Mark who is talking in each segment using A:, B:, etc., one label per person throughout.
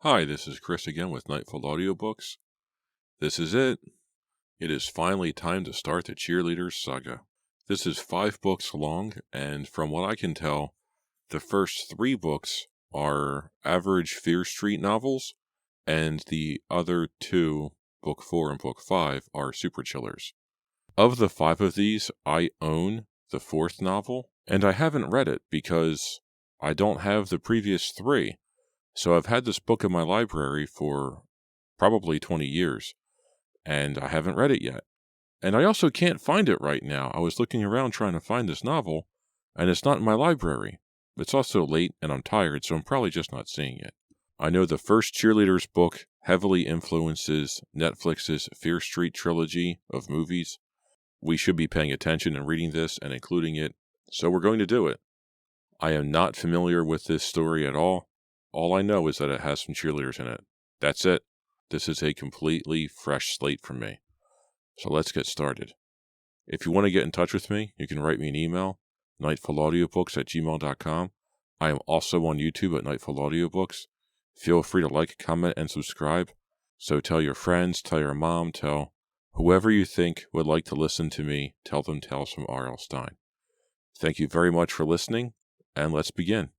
A: Hi, this is Chris again with Nightfall Audiobooks. This is it. It is finally time to start the Cheerleaders saga. This is 5 books long, and from what I can tell, the first 3 books are average Fear Street novels, and the other 2, Book 4 and Book 5, are super chillers. Of the 5 of these, I own the 4th novel, and I haven't read it because I don't have the previous 3. So I've had this book in my library for probably 20 years, and I haven't read it yet. And I also can't find it right now. I was looking around trying to find this novel, and it's not in my library. It's also late, and I'm tired, so I'm probably just not seeing it. I know the first Cheerleaders book heavily influences Netflix's Fear Street trilogy of movies. We should be paying attention and reading this and including it, so we're going to do it. I am not familiar with this story at all. All I know is that it has some cheerleaders in it. That's it. This is a completely fresh slate for me. So let's get started. If you want to get in touch with me, you can write me an email, nightfallaudiobooks@gmail.com. I am also on YouTube at Nightfall Audiobooks. Feel free to like, comment, and subscribe. So tell your friends, tell your mom, tell whoever you think would like to listen to me, tell them tales from R.L. Stine. Thank you very much for listening, and let's begin.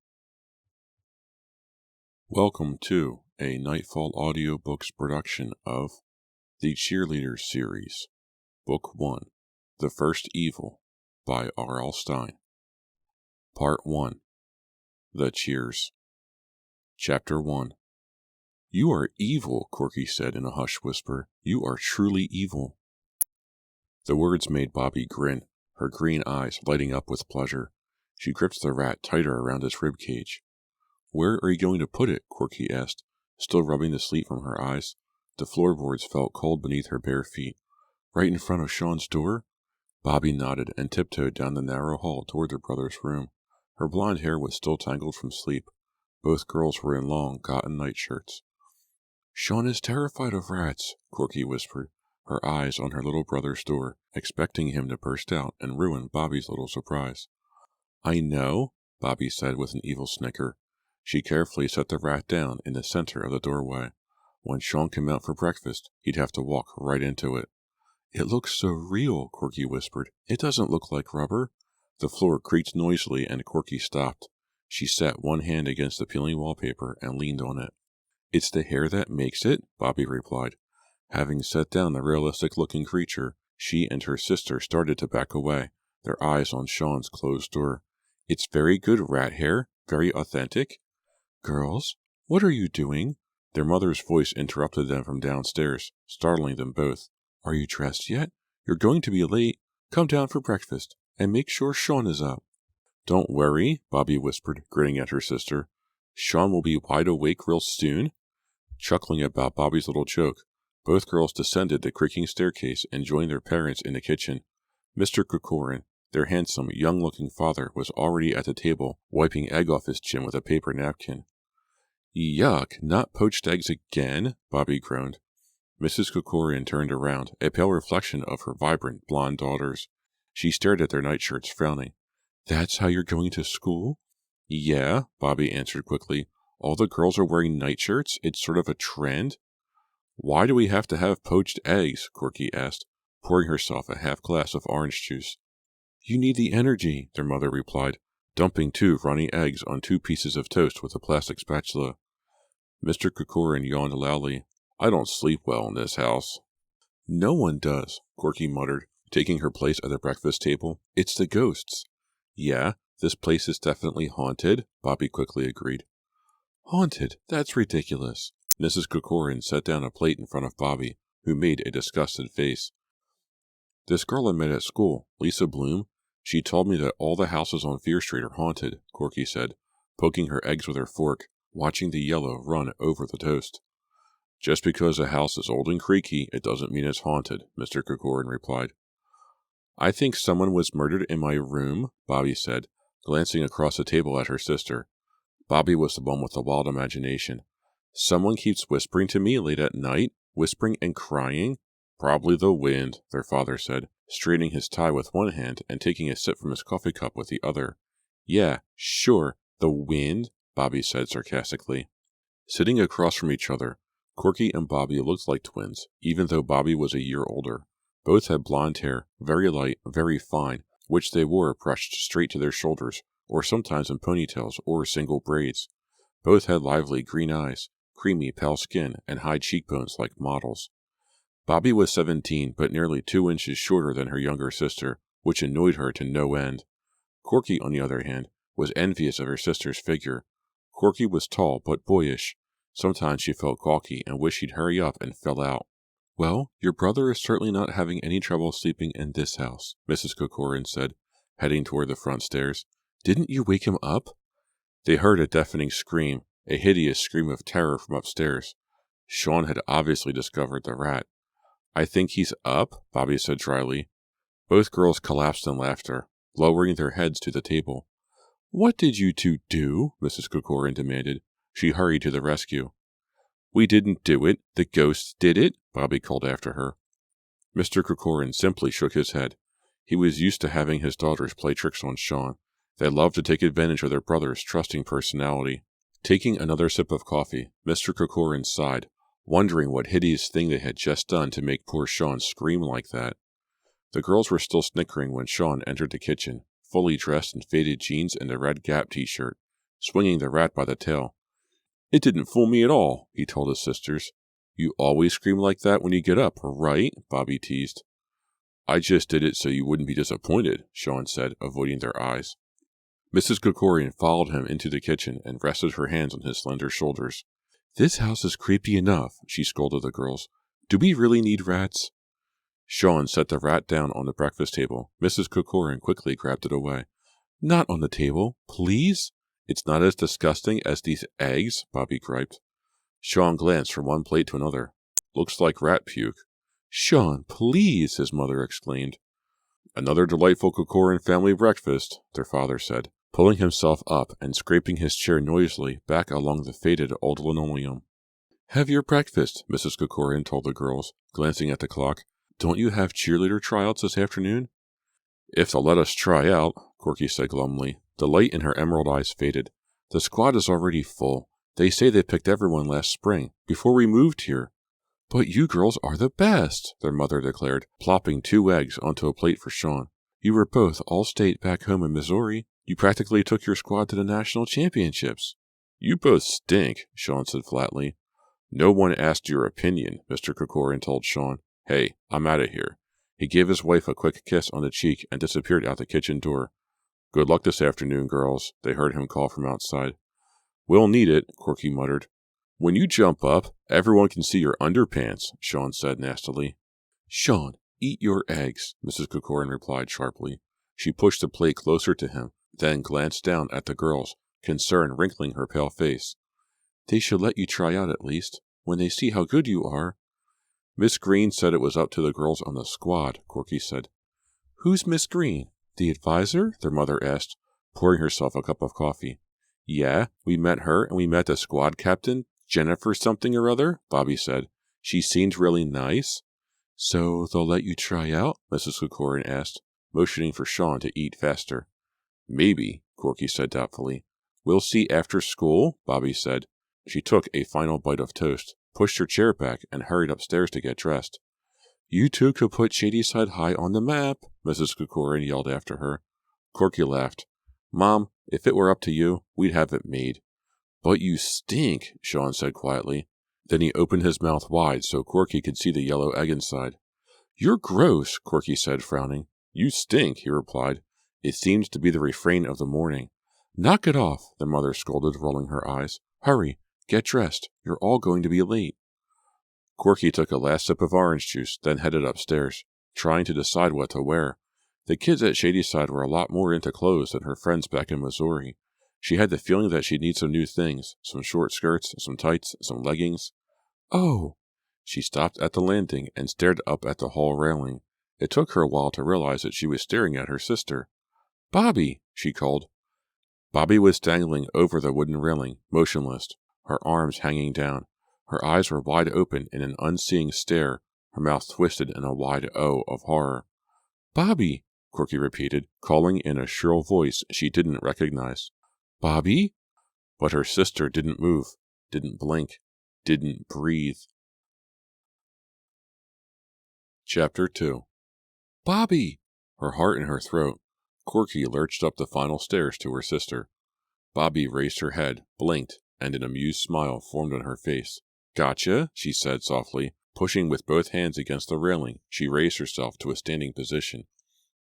A: Welcome to a Nightfall Audiobooks production of the Cheerleaders series, Book 1, The First Evil, by R.L. Stine. Part 1, The Cheers. Chapter 1. "You are evil," Corky said in a hushed whisper. "You are truly evil." The words made Bobby grin, her green eyes lighting up with pleasure. She gripped the rat tighter around his rib cage. "Where are you going to put it?" Corky asked, still rubbing the sleep from her eyes. The floorboards felt cold beneath her bare feet. "Right in front of Sean's door?" Bobby nodded and tiptoed down the narrow hall toward their brother's room. Her blonde hair was still tangled from sleep. Both girls were in long cotton nightshirts. "Sean is terrified of rats," Corky whispered, her eyes on her little brother's door, expecting him to burst out and ruin Bobby's little surprise. "I know," Bobby said with an evil snicker. She carefully set the rat down in the center of the doorway. When Sean came out for breakfast, he'd have to walk right into it. "It looks so real," Corky whispered. "It doesn't look like rubber." The floor creaked noisily and Corky stopped. She set one hand against the peeling wallpaper and leaned on it. "It's the hair that makes it," Bobby replied. Having set down the realistic-looking creature, she and her sister started to back away, their eyes on Sean's closed door. "It's very good rat hair, very authentic." "Girls, what are you doing?" Their mother's voice interrupted them from downstairs, startling them both. "Are you dressed yet? You're going to be late. Come down for breakfast, and make sure Sean is up." "Don't worry," Bobby whispered, grinning at her sister. "Sean will be wide awake real soon." Chuckling about Bobby's little joke, both girls descended the creaking staircase and joined their parents in the kitchen. Mr. Corcoran, their handsome, young-looking father, was already at the table, wiping egg off his chin with a paper napkin. "Yuck, not poached eggs again?" Bobby groaned. Mrs. Corcoran turned around, a pale reflection of her vibrant, blonde daughters. She stared at their nightshirts, frowning. "That's how you're going to school?" "Yeah," Bobby answered quickly. "All the girls are wearing nightshirts? It's sort of a trend?" "Why do we have to have poached eggs?" Corky asked, pouring herself a half glass of orange juice. "You need the energy," their mother replied, dumping 2 runny eggs on 2 pieces of toast with a plastic spatula. Mr. Corcoran yawned loudly. "I don't sleep well in this house." "No one does," Corky muttered, taking her place at the breakfast table. "It's the ghosts." "Yeah, this place is definitely haunted," Bobby quickly agreed. "Haunted? That's ridiculous." Mrs. Corcoran set down a plate in front of Bobby, who made a disgusted face. "This girl I met at school, Lisa Bloom, she told me that all the houses on Fear Street are haunted," Corky said, poking her eggs with her fork, watching the yellow run over the toast. "Just because a house is old and creaky, it doesn't mean it's haunted," Mr. Corcoran replied. "I think someone was murdered in my room," Bobby said, glancing across the table at her sister. Bobby was the one with the wild imagination. "Someone keeps whispering to me late at night, whispering and crying." "Probably the wind," their father said, straightening his tie with one hand and taking a sip from his coffee cup with the other. "Yeah, sure, the wind," Bobby said sarcastically. Sitting across from each other, Corky and Bobby looked like twins, even though Bobby was a year older. Both had blonde hair, very light, very fine, which they wore brushed straight to their shoulders, or sometimes in ponytails or single braids. Both had lively green eyes, creamy pale skin, and high cheekbones like models. Bobby was 17, but nearly 2 inches shorter than her younger sister, which annoyed her to no end. Corky, on the other hand, was envious of her sister's figure. Corky was tall but boyish. Sometimes she felt gawky and wished he'd hurry up and fell out. "Well, your brother is certainly not having any trouble sleeping in this house," Mrs. Corcoran said, heading toward the front stairs. "Didn't you wake him up?" They heard a deafening scream, a hideous scream of terror from upstairs. Sean had obviously discovered the rat. "I think he's up," Bobby said dryly. Both girls collapsed in laughter, lowering their heads to the table. "What did you two do?" Mrs. Corcoran demanded. She hurried to the rescue. "We didn't do it. The ghost did it," Bobby called after her. Mr. Corcoran simply shook his head. He was used to having his daughters play tricks on Sean. They loved to take advantage of their brother's trusting personality. Taking another sip of coffee, Mr. Corcoran sighed, wondering what hideous thing they had just done to make poor Sean scream like that. The girls were still snickering when Sean entered the kitchen, fully dressed in faded jeans and a red Gap t-shirt, swinging the rat by the tail. "It didn't fool me at all," he told his sisters. "You always scream like that when you get up, right?" Bobby teased. "I just did it so you wouldn't be disappointed," Sean said, avoiding their eyes. Mrs. Corcoran followed him into the kitchen and rested her hands on his slender shoulders. "This house is creepy enough," she scolded the girls. "Do we really need rats?" Sean set the rat down on the breakfast table. Mrs. Corcoran quickly grabbed it away. "Not on the table, please. It's not as disgusting as these eggs," Bobby griped. Sean glanced from one plate to another. "Looks like rat puke." "Sean, please," his mother exclaimed. "Another delightful Corcoran family breakfast," their father said, pulling himself up and scraping his chair noisily back along the faded old linoleum. "Have your breakfast," Mrs. Corcoran told the girls, glancing at the clock. "Don't you have cheerleader tryouts this afternoon?" "If they'll let us try out," Corky said glumly. The light in her emerald eyes faded. "The squad is already full. They say they picked everyone last spring, before we moved here." "But you girls are the best," their mother declared, plopping 2 eggs onto a plate for Sean. "You were both all-state back home in Missouri. You practically took your squad to the national championships." "You both stink," Sean said flatly. "No one asked your opinion," Mr. Corcoran told Sean. "Hey, I'm out of here." He gave his wife a quick kiss on the cheek and disappeared out the kitchen door. "Good luck this afternoon, girls," they heard him call from outside. "We'll need it," Corky muttered. "When you jump up, everyone can see your underpants," Sean said nastily. "Sean, eat your eggs," Mrs. Corcoran replied sharply. She pushed the plate closer to him, then glanced down at the girls, concern wrinkling her pale face. "They should let you try out at least, when they see how good you are." "Miss Green said it was up to the girls on the squad," Corky said. "Who's Miss Green? The advisor?" their mother asked, pouring herself a cup of coffee. "Yeah, we met her and we met the squad captain, Jennifer something or other," Bobby said. "She seemed really nice." "So they'll let you try out?" Mrs. Corcoran asked, motioning for Sean to eat faster. "Maybe," Corky said doubtfully. "We'll see after school," Bobby said. She took a final bite of toast, pushed her chair back, and hurried upstairs to get dressed. "You two could put Shadyside High on the map," Mrs. Corcoran yelled after her. Corky laughed. "Mom, if it were up to you, we'd have it made." "But you stink," Sean said quietly. Then he opened his mouth wide so Corky could see the yellow egg inside. "You're gross," Corky said, frowning. "You stink," he replied. It seemed to be the refrain of the morning. "Knock it off," the mother scolded, rolling her eyes. "Hurry, get dressed. You're all going to be late." Corky took a last sip of orange juice, then headed upstairs, trying to decide what to wear. The kids at Shadyside were a lot more into clothes than her friends back in Missouri. She had the feeling that she'd need some new things, some short skirts, some tights, some leggings. "Oh!" She stopped at the landing and stared up at the hall railing. It took her a while to realize that she was staring at her sister. "Bobby!" she called. Bobby was dangling over the wooden railing, motionless, her arms hanging down. Her eyes were wide open in an unseeing stare, her mouth twisted in a wide O of horror. "Bobby!" Corky repeated, calling in a shrill voice she didn't recognize. "Bobby?" But her sister didn't move. didn't blink, didn't breathe. Chapter 2. Bobby! Her heart in her throat, Corky lurched up the final stairs to her sister. Bobby raised her head, blinked, and an amused smile formed on her face. Gotcha, she said softly. Pushing with both hands against the railing, she raised herself to a standing position.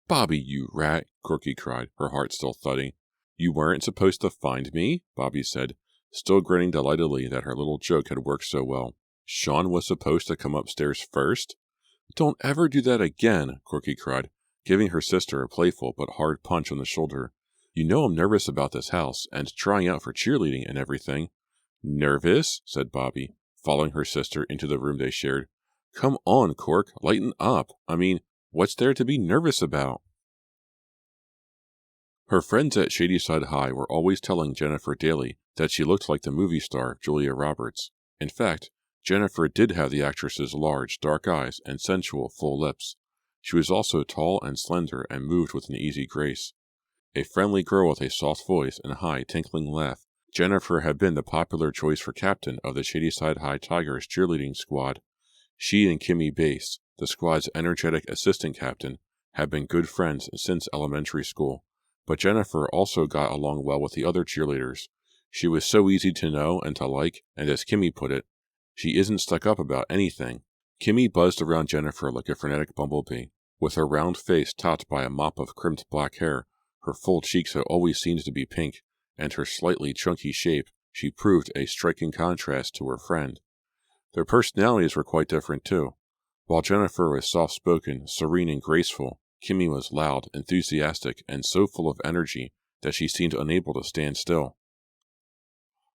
A: Bobby, you rat, Corky cried, her heart still thudding. You weren't supposed to find me? Bobby said, still grinning delightedly that her little joke had worked so well. Sean was supposed to come upstairs first? Don't ever do that again, Corky cried, giving her sister a playful but hard punch on the shoulder. You know I'm nervous about this house, and trying out for cheerleading and everything. Nervous? Said Bobby, following her sister into the room they shared. Come on, Cork, lighten up. I mean, what's there to be nervous about? Her friends at Shadyside High were always telling Jennifer daily that she looked like the movie star Julia Roberts. In fact, Jennifer did have the actress's large, dark eyes and sensual, full lips. She was also tall and slender and moved with an easy grace. A friendly girl with a soft voice and high, tinkling laugh, Jennifer had been the popular choice for captain of the Shadyside High Tigers cheerleading squad. She and Kimmy Bass, the squad's energetic assistant captain, had been good friends since elementary school. But Jennifer also got along well with the other cheerleaders. She was so easy to know and to like, and as Kimmy put it, she isn't stuck up about anything. Kimmy buzzed around Jennifer like a frenetic bumblebee. With her round face topped by a mop of crimped black hair, her full cheeks had always seemed to be pink, and her slightly chunky shape, she proved a striking contrast to her friend. Their personalities were quite different, too. While Jennifer was soft-spoken, serene, and graceful, Kimmy was loud, enthusiastic, and so full of energy that she seemed unable to stand still.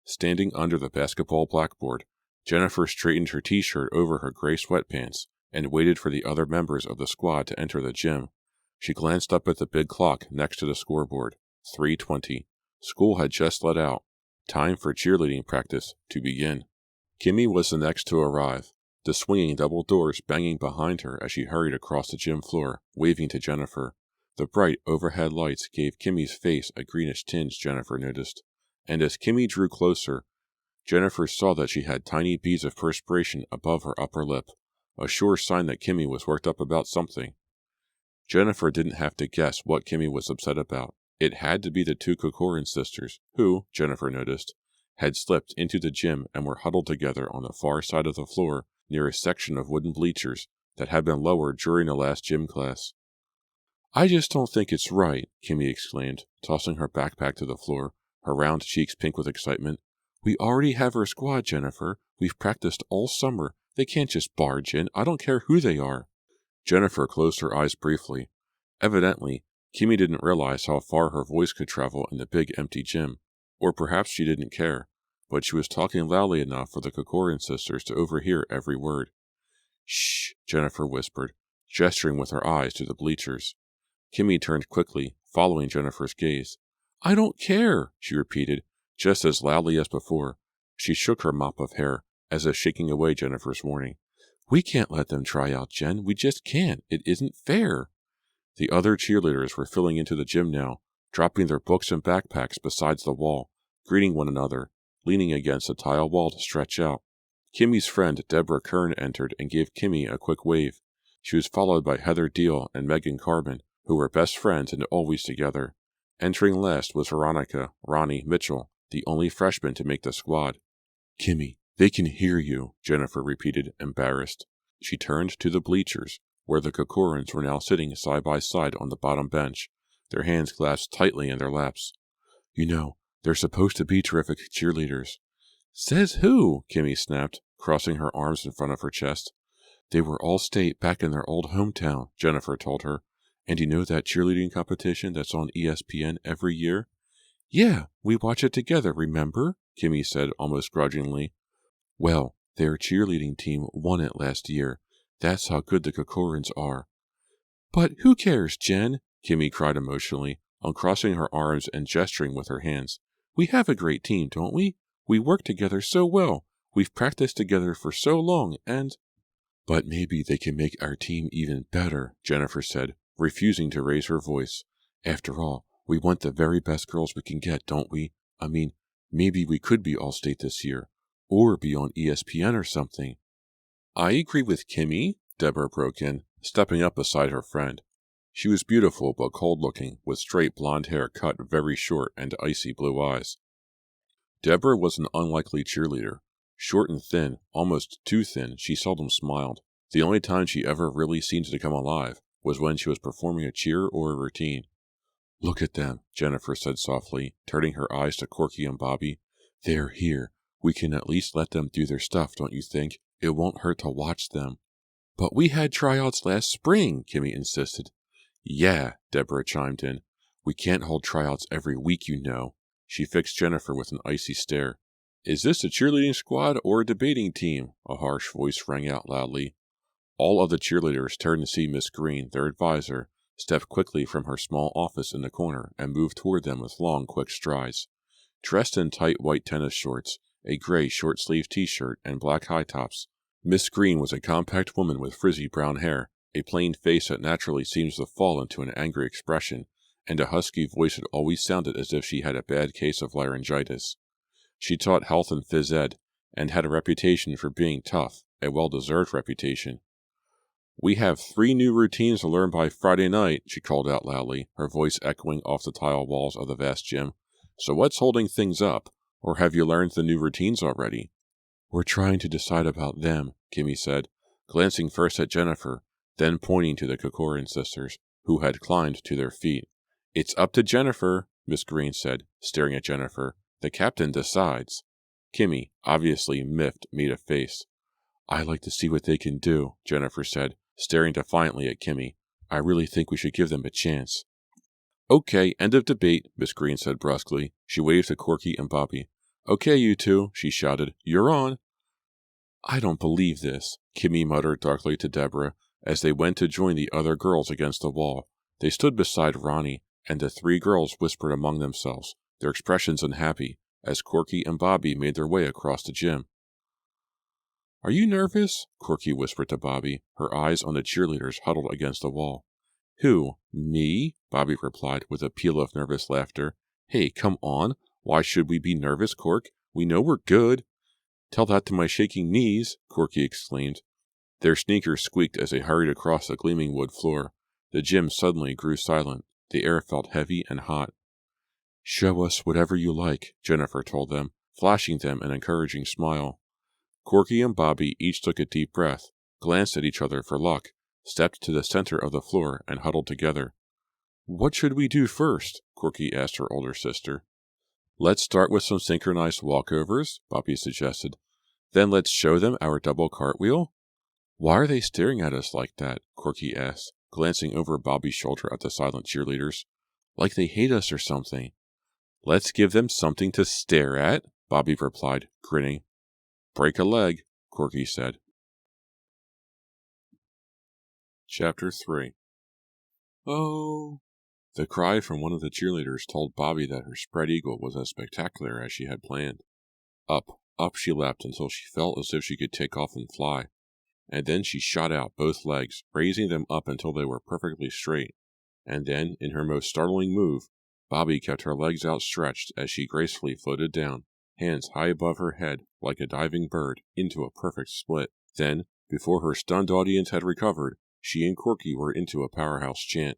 A: Standing under the basketball blackboard, Jennifer straightened her t-shirt over her gray sweatpants and waited for the other members of the squad to enter the gym. She glanced up at the big clock next to the scoreboard. 3:20. School had just let out. Time for cheerleading practice to begin. Kimmy was the next to arrive, the swinging double doors banging behind her as she hurried across the gym floor, waving to Jennifer. The bright overhead lights gave Kimmy's face a greenish tinge, Jennifer noticed, and as Kimmy drew closer, Jennifer saw that she had tiny beads of perspiration above her upper lip, a sure sign that Kimmy was worked up about something. Jennifer didn't have to guess what Kimmy was upset about. It had to be the two Kokorin sisters, who, Jennifer noticed, had slipped into the gym and were huddled together on the far side of the floor near a section of wooden bleachers that had been lowered during the last gym class. I just don't think it's right, Kimmy exclaimed, tossing her backpack to the floor, her round cheeks pink with excitement. We already have our squad, Jennifer. We've practiced all summer. They can't just barge in. I don't care who they are. Jennifer closed her eyes briefly. Evidently, Kimmy didn't realize how far her voice could travel in the big empty gym. Or perhaps she didn't care, but she was talking loudly enough for the Kokorin sisters to overhear every word. Shh, Jennifer whispered, gesturing with her eyes to the bleachers. Kimmy turned quickly, following Jennifer's gaze. I don't care, she repeated, just as loudly as before. She shook her mop of hair, as if shaking away Jennifer's warning. We can't let them try out, Jen. We just can't. It isn't fair. The other cheerleaders were filling into the gym now, dropping their books and backpacks beside the wall, greeting one another, leaning against the tile wall to stretch out. Kimmy's friend Deborah Kern entered and gave Kimmy a quick wave. She was followed by Heather Deal and Megan Carmen, who were best friends and always together. Entering last was Veronica Ronnie Mitchell, the only freshman to make the squad. Kimmy, they can hear you, Jennifer repeated, embarrassed. She turned to the bleachers, where the Kokorins were now sitting side by side on the bottom bench, their hands clasped tightly in their laps. You know, they're supposed to be terrific cheerleaders. Says who? Kimmy snapped, crossing her arms in front of her chest. They were all state back in their old hometown, Jennifer told her. And you know that cheerleading competition that's on ESPN every year? Yeah, we watch it together, remember? Kimmy said almost grudgingly. Well, their cheerleading team won it last year. That's how good the Kokorins are. But who cares, Jen? Kimmy cried emotionally, uncrossing her arms and gesturing with her hands. We have a great team, don't we? We work together so well. We've practiced together for so long, and... But maybe they can make our team even better, Jennifer said, refusing to raise her voice. After all, we want the very best girls we can get, don't we? I mean, maybe we could be All-State this year. Or be on ESPN or something. I agree with Kimmy, Deborah broke in, stepping up beside her friend. She was beautiful but cold-looking, with straight blonde hair cut very short and icy blue eyes. Deborah was an unlikely cheerleader. Short and thin, almost too thin, she seldom smiled. The only time she ever really seemed to come alive was when she was performing a cheer or a routine. Look at them, Jennifer said softly, turning her eyes to Corky and Bobby. They're here. We can at least let them do their stuff, don't you think? It won't hurt to watch them. But we had tryouts last spring, Kimmy insisted. Yeah, Deborah chimed in. We can't hold tryouts every week, you know. She fixed Jennifer with an icy stare. Is this a cheerleading squad or a debating team? A harsh voice rang out loudly. All of the cheerleaders turned to see Miss Green, their advisor, step quickly from her small office in the corner and move toward them with long, quick strides. Dressed in tight white tennis shorts, a gray short-sleeved t-shirt, and black high tops, Miss Green was a compact woman with frizzy brown hair, a plain face that naturally seems to fall into an angry expression, and a husky voice that always sounded as if she had a bad case of laryngitis. She taught health and phys ed, and had a reputation for being tough, a well-deserved reputation. We have 3 new routines to learn by Friday night, she called out loudly, her voice echoing off the tile walls of the vast gym. So what's holding things up? Or have you learned the new routines already? We're trying to decide about them, Kimmy said, glancing first at Jennifer, then pointing to the Kokorin sisters, who had climbed to their feet. It's up to Jennifer, Miss Green said, staring at Jennifer. The captain decides. Kimmy, obviously miffed, made a face. I like to see what they can do, Jennifer said, staring defiantly at Kimmy. I really think we should give them a chance. Okay, end of debate, Miss Green said brusquely. She waved to Corky and Bobby. Okay, you two, she shouted. You're on. I don't believe this, Kimmy muttered darkly to Deborah as they went to join the other girls against the wall. They stood beside Ronnie, and the 3 girls whispered among themselves, their expressions unhappy, as Corky and Bobby made their way across the gym. Are you nervous? Corky whispered to Bobby, her eyes on the cheerleaders huddled against the wall. Who? Me? Bobby replied with a peal of nervous laughter. Hey, come on. Why should we be nervous, Cork? We know we're good. Tell that to my shaking knees, Corky exclaimed. Their sneakers squeaked as they hurried across the gleaming wood floor. The gym suddenly grew silent. The air felt heavy and hot. Show us whatever you like, Jennifer told them, flashing them an encouraging smile. Corky and Bobby each took a deep breath, glanced at each other for luck, stepped to the center of the floor, and huddled together. What should we do first? Corky asked her older sister. Let's start with some synchronized walkovers, Bobby suggested. Then let's show them our double cartwheel. Why are they staring at us like that? Corky asked, glancing over Bobby's shoulder at the silent cheerleaders. Like they hate us or something. Let's give them something to stare at, Bobby replied, grinning. Break a leg, Corky said. Chapter 3. Oh. The cry from one of the cheerleaders told Bobby that her spread eagle was as spectacular as she had planned. Up, up she leapt until she felt as if she could take off and fly. And then she shot out both legs, raising them up until they were perfectly straight. And then, in her most startling move, Bobby kept her legs outstretched as she gracefully floated down, hands high above her head, like a diving bird, into a perfect split. Then, before her stunned audience had recovered, she and Corky were into a powerhouse chant.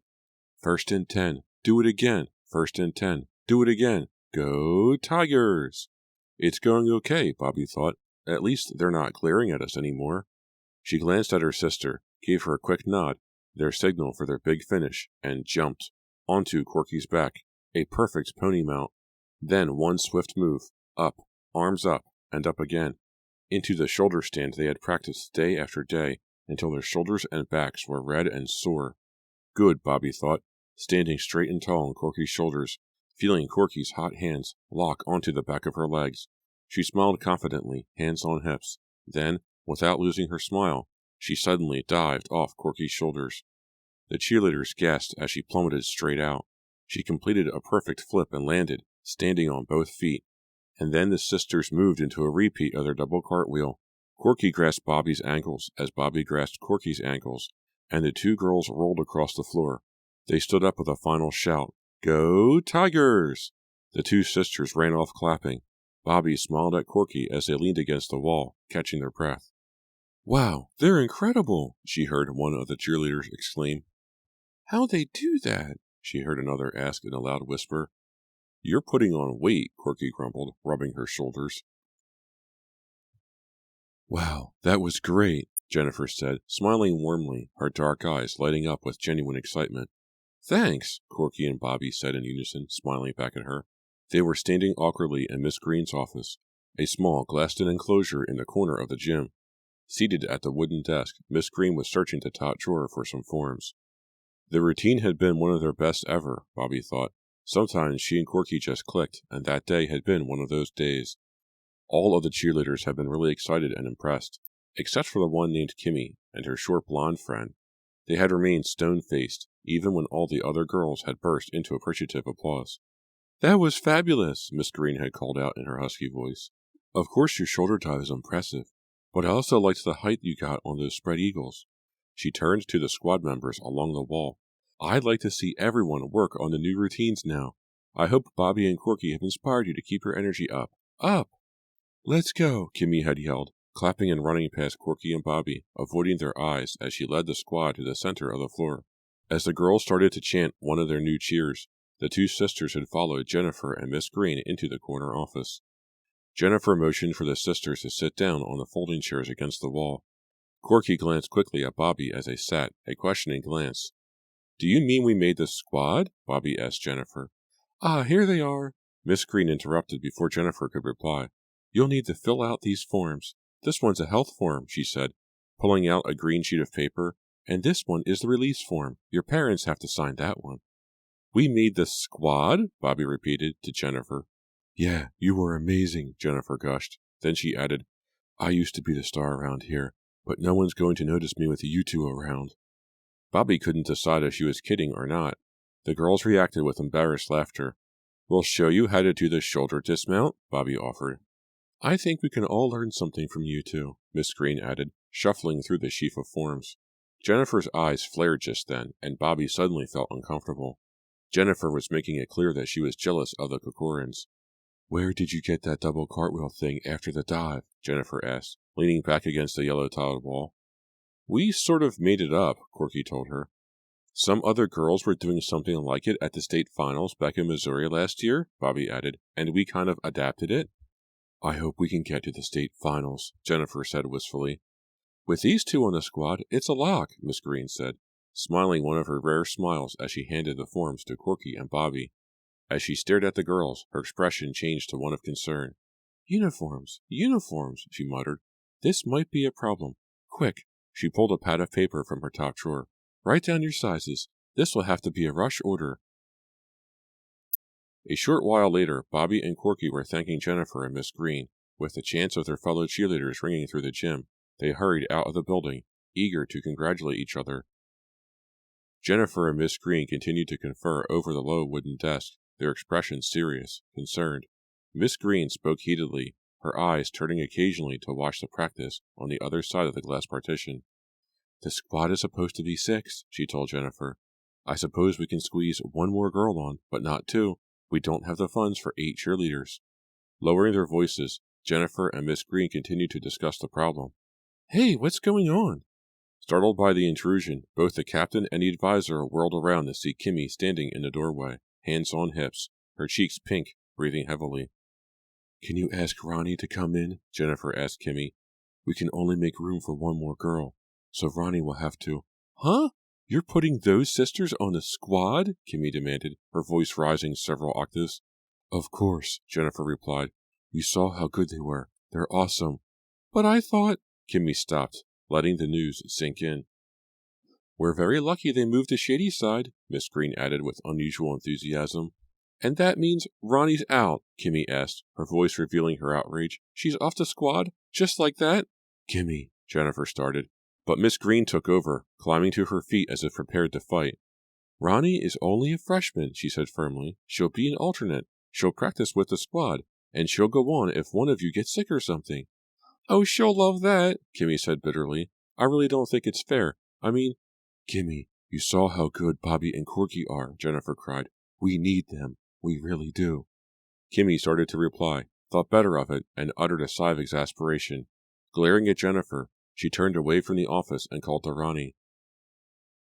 A: First and 10, do it again. First and 10, do it again. Go Tigers! It's going okay, Bobby thought. At least they're not glaring at us anymore. She glanced at her sister, gave her a quick nod, their signal for their big finish, and jumped onto Corky's back, a perfect pony mount. Then one swift move, up, arms up, and up again, into the shoulder stand they had practiced day after day until their shoulders and backs were red and sore. Good, Bobby thought, standing straight and tall on Corky's shoulders, feeling Corky's hot hands lock onto the back of her legs. She smiled confidently, hands on hips. Then, without losing her smile, she suddenly dived off Corky's shoulders. The cheerleaders gasped as she plummeted straight out. She completed a perfect flip and landed, standing on both feet. And then the sisters moved into a repeat of their double cartwheel. Corky grasped Bobby's ankles as Bobby grasped Corky's ankles, and the 2 girls rolled across the floor. They stood up with a final shout. Go Tigers! The 2 sisters ran off clapping. Bobby smiled at Corky as they leaned against the wall, catching their breath. "Wow, they're incredible," she heard one of the cheerleaders exclaim. "How'd they do that?" she heard another ask in a loud whisper. "You're putting on weight," Corky grumbled, rubbing her shoulders. "Wow, that was great," Jennifer said, smiling warmly, her dark eyes lighting up with genuine excitement. "Thanks," Corky and Bobby said in unison, smiling back at her. They were standing awkwardly in Miss Green's office, a small glassed-in enclosure in the corner of the gym. Seated at the wooden desk, Miss Green was searching the top drawer for some forms. The routine had been one of their best ever, Bobby thought. Sometimes she and Corky just clicked, and that day had been one of those days. All of the cheerleaders had been really excited and impressed, except for the one named Kimmy and her short blonde friend. They had remained stone-faced, even when all the other girls had burst into appreciative applause. "That was fabulous," Miss Green had called out in her husky voice. "Of course your shoulder dive is impressive, but I also liked the height you got on those spread eagles." She turned to the squad members along the wall. "I'd like to see everyone work on the new routines now. I hope Bobby and Corky have inspired you to keep your energy up. Up!" "Let's go," Kimmy had yelled, clapping and running past Corky and Bobby, avoiding their eyes as she led the squad to the center of the floor. As the girls started to chant one of their new cheers, the two sisters had followed Jennifer and Miss Green into the corner office. Jennifer motioned for the sisters to sit down on the folding chairs against the wall. Corky glanced quickly at Bobby as they sat, a questioning glance. "Do you mean we made the squad?" Bobby asked Jennifer. "Ah, here they are," Miss Green interrupted before Jennifer could reply. "You'll need to fill out these forms. This one's a health form," she said, pulling out a green sheet of paper, "and this one is the release form. Your parents have to sign that one." "We made the squad?" Bobby repeated to Jennifer. "Yeah, you were amazing," Jennifer gushed. Then she added, "I used to be the star around here, but no one's going to notice me with you two around." Bobby couldn't decide if she was kidding or not. The girls reacted with embarrassed laughter. "We'll show you how to do the shoulder dismount," Bobby offered. "I think we can all learn something from you two," Miss Green added, shuffling through the sheaf of forms. Jennifer's eyes flared just then, and Bobby suddenly felt uncomfortable. Jennifer was making it clear that she was jealous of the Kokorans. "Where did you get that double cartwheel thing after the dive?" Jennifer asked, leaning back against the yellow-tiled wall. "We sort of made it up," Corky told her. "Some other girls were doing something like it at the state finals back in Missouri last year," Bobby added, "and we kind of adapted it." "I hope we can get to the state finals," Jennifer said wistfully. "With these two on the squad, it's a lock," Miss Green said, smiling one of her rare smiles as she handed the forms to Corky and Bobby. As she stared at the girls, her expression changed to one of concern. "Uniforms, uniforms," she muttered. "This might be a problem. Quick!" She pulled a pad of paper from her top drawer. "Write down your sizes. This will have to be a rush order." A short while later, Bobby and Corky were thanking Jennifer and Miss Green. With the chants of their fellow cheerleaders ringing through the gym, they hurried out of the building, eager to congratulate each other. Jennifer and Miss Green continued to confer over the low wooden desk, their expressions serious, concerned. Miss Green spoke heatedly, her eyes turning occasionally to watch the practice on the other side of the glass partition. "The squad is supposed to be 6, she told Jennifer. "I suppose we can squeeze one more girl on, but not 2. We don't have the funds for 8 cheerleaders." Lowering their voices, Jennifer and Miss Green continued to discuss the problem. "Hey, what's going on?" Startled by the intrusion, both the captain and the advisor whirled around to see Kimmy standing in the doorway, hands on hips, her cheeks pink, breathing heavily. "Can you ask Ronnie to come in?" Jennifer asked Kimmy. "We can only make room for one more girl, so Ronnie will have to." "Huh? You're putting those sisters on the squad?" Kimmy demanded, her voice rising several octaves. "Of course," Jennifer replied. "You saw how good they were. They're awesome." "But I thought—" Kimmy stopped, letting the news sink in. "We're very lucky they moved to Shady Side," Miss Green added with unusual enthusiasm. "And that means Ronnie's out?" Kimmy asked, her voice revealing her outrage. "She's off the squad? Just like that?" "Kimmy," Jennifer started, but Miss Green took over, climbing to her feet as if prepared to fight. "Ronnie is only a freshman," she said firmly. "She'll be an alternate. She'll practice with the squad, and she'll go on if one of you gets sick or something." "Oh, she'll love that," Kimmy said bitterly. "I really don't think it's fair. I mean—" "Kimmy, you saw how good Bobby and Corky are," Jennifer cried. "We need them. We really do." Kimmy started to reply, thought better of it, and uttered a sigh of exasperation. Glaring at Jennifer, she turned away from the office and called to Ronnie.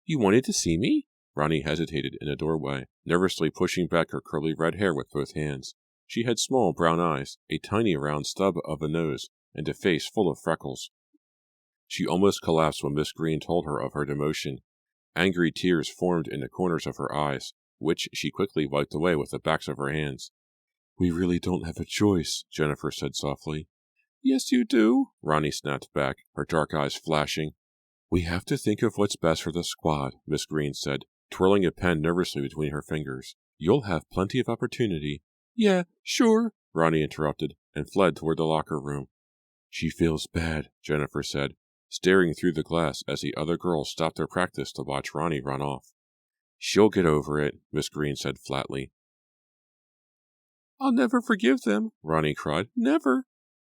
A: "You wanted to see me?" Ronnie hesitated in a doorway, nervously pushing back her curly red hair with both hands. She had small brown eyes, a tiny round stub of a nose, and a face full of freckles. She almost collapsed when Miss Green told her of her demotion. Angry tears formed in the corners of her eyes, which she quickly wiped away with the backs of her hands. "We really don't have a choice," Jennifer said softly. "Yes, you do," Ronnie snapped back, her dark eyes flashing. "We have to think of what's best for the squad," Miss Green said, twirling a pen nervously between her fingers. "You'll have plenty of opportunity." "Yeah, sure," Ronnie interrupted, and fled toward the locker room. "She feels bad," Jennifer said, staring through the glass as the other girls stopped their practice to watch Ronnie run off. "She'll get over it," Miss Green said flatly. "I'll never forgive them," Ronnie cried. "Never."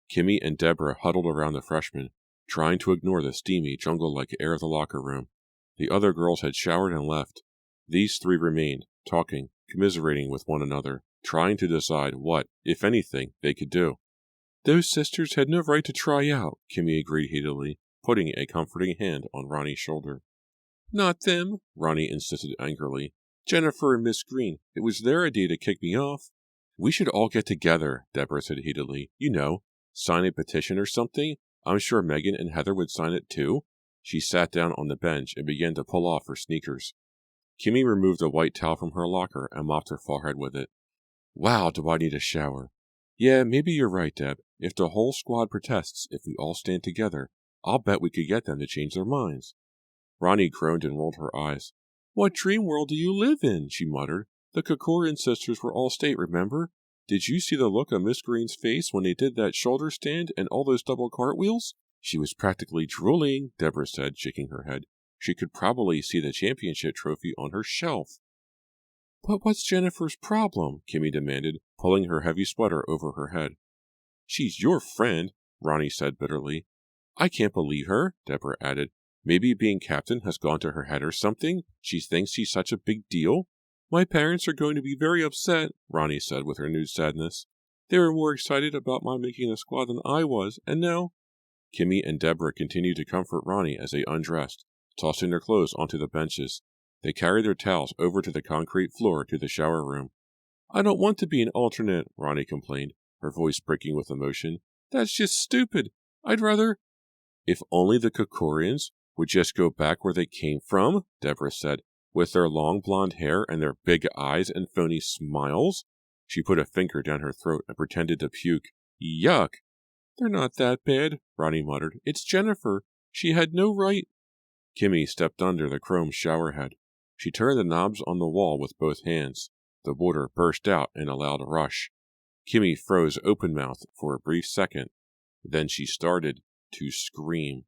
A: Kimmy and Deborah huddled around the freshman, trying to ignore the steamy, jungle-like air of the locker room. The other girls had showered and left. These three remained, talking, commiserating with one another, trying to decide what, if anything, they could do. "Those sisters had no right to try out," Kimmy agreed heatedly, putting a comforting hand on Ronnie's shoulder. "Not them," Ronnie insisted angrily. "Jennifer and Miss Green. It was their idea to kick me off." "We should all get together," Deborah said heatedly. "You know, sign a petition or something. I'm sure Megan and Heather would sign it too." She sat down on the bench and began to pull off her sneakers. Kimmy removed a white towel from her locker and mopped her forehead with it. "Wow, do I need a shower." "Yeah, maybe you're right, Deb. If the whole squad protests, if we all stand together, I'll bet we could get them to change their minds." Ronnie groaned and rolled her eyes. "What dream world do you live in?" she muttered. "The Kokorian sisters were all state, remember? Did you see the look on Miss Green's face when they did that shoulder stand and all those double cartwheels?" "She was practically drooling," Deborah said, shaking her head. "She could probably see the championship trophy on her shelf." "But what's Jennifer's problem?" Kimmy demanded, pulling her heavy sweater over her head. "She's your friend," Ronnie said bitterly. "I can't believe her," Deborah added. "Maybe being captain has gone to her head or something. She thinks she's such a big deal." "My parents are going to be very upset," Ronnie said with renewed sadness. "They were more excited about my making the squad than I was, and now—" Kimmy and Deborah continued to comfort Ronnie as they undressed, tossing their clothes onto the benches. They carried their towels over to the concrete floor to the shower room. "I don't want to be an alternate," Ronnie complained, her voice breaking with emotion. "That's just stupid. I'd rather—" "If only the Kokorians would just go back where they came from," Deborah said, "with their long blonde hair and their big eyes and phony smiles." She put a finger down her throat and pretended to puke. "Yuck!" "They're not that bad," Ronnie muttered. "It's Jennifer. She had no right—" Kimmy stepped under the chrome shower head. She turned the knobs on the wall with both hands. The water burst out in a loud rush. Kimmy froze open-mouthed for a brief second. Then she started to scream.